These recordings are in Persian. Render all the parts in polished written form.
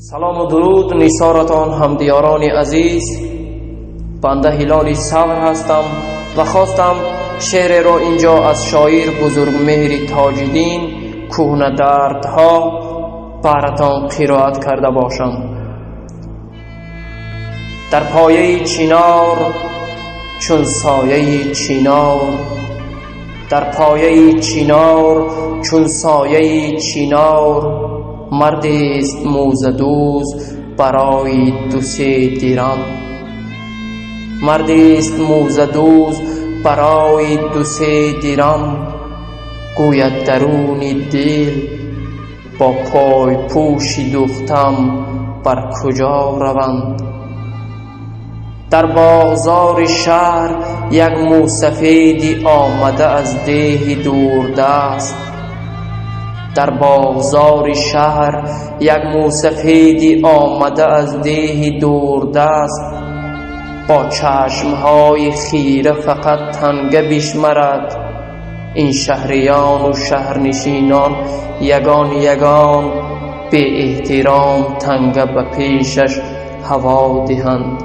سلام و درود نیسارتان همدیاران عزیز. بنده هلال صبر هستم و خواستم شعر را اینجا از شاعر بزرگ مهر تاج‌الدین کهنه دردها براتان قرائت کرده باشم. در پایه چینار چون سایه چینار، در پایه چینار چون سایه چینار، مردی است موزه دوز برای 2-3 درم. مردی است موزه دوز برای 2-3 درم، گوید درون دل با پای پوش دختم بر کجا روند. در بازار شهر یک موسفیدی آمده از ده دوردست. در بازار شهر یک موسفیدی آمده از ده دوردست، با چشمهای خیره فقط تنگه بشمرد. این شهریان و شهرنشینان یگان یگان به احترام تنگه به پیشش هوا دهند،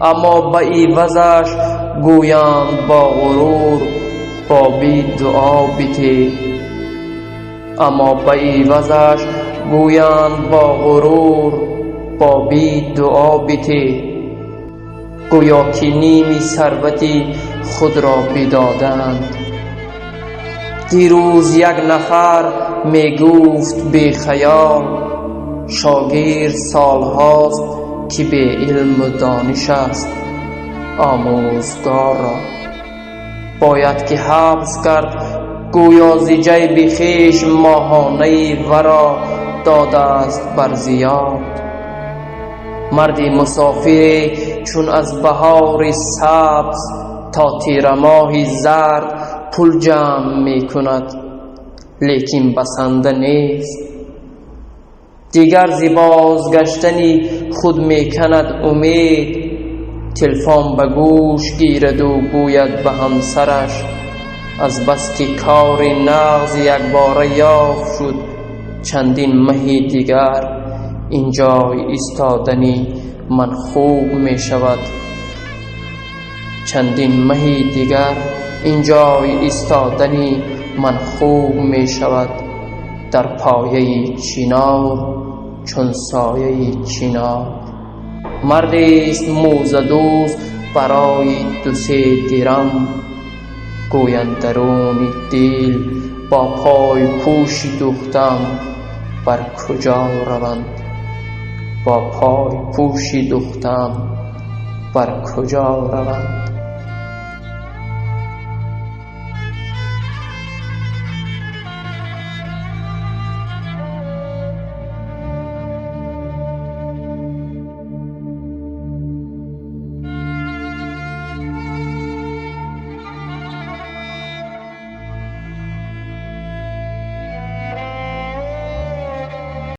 اما به عوضش گویند با غرور بابی دعا بده. اما به عوضش گویند با غرور بابی دعا بده، گویا که نیمی ثروتی خود را بدادند. دیروز یک نفر می گفت بی خیال، شاگرد سالهاست که به علم و دانش است، آموزگار را باید که حبس کرد. گویا ز جیب خویش ماهانه ورا داده است بر زیاد. مردی مسافر چون از بهار سبز تا تیر ماه زرد پول جمع می کند، لیکن بسنده نیست. دیگر ز بازگشتنی خود می کند امید، تلفن به گوش گیرد و گوید به همسرش از بس که کار نغز یک باره یافت شد، چندین مهی دیگر اینجای ایستادنی من خوب می شود. چندین مهی دیگر اینجای ایستادنی من خوب می شود. در پایه چینار چون سایه چینار، مردی است موزه دوز برای 2-3 درم، گویند درون دل با پای پوش دختم بر کجا روند. با پای پوش دختم بر کجا روند.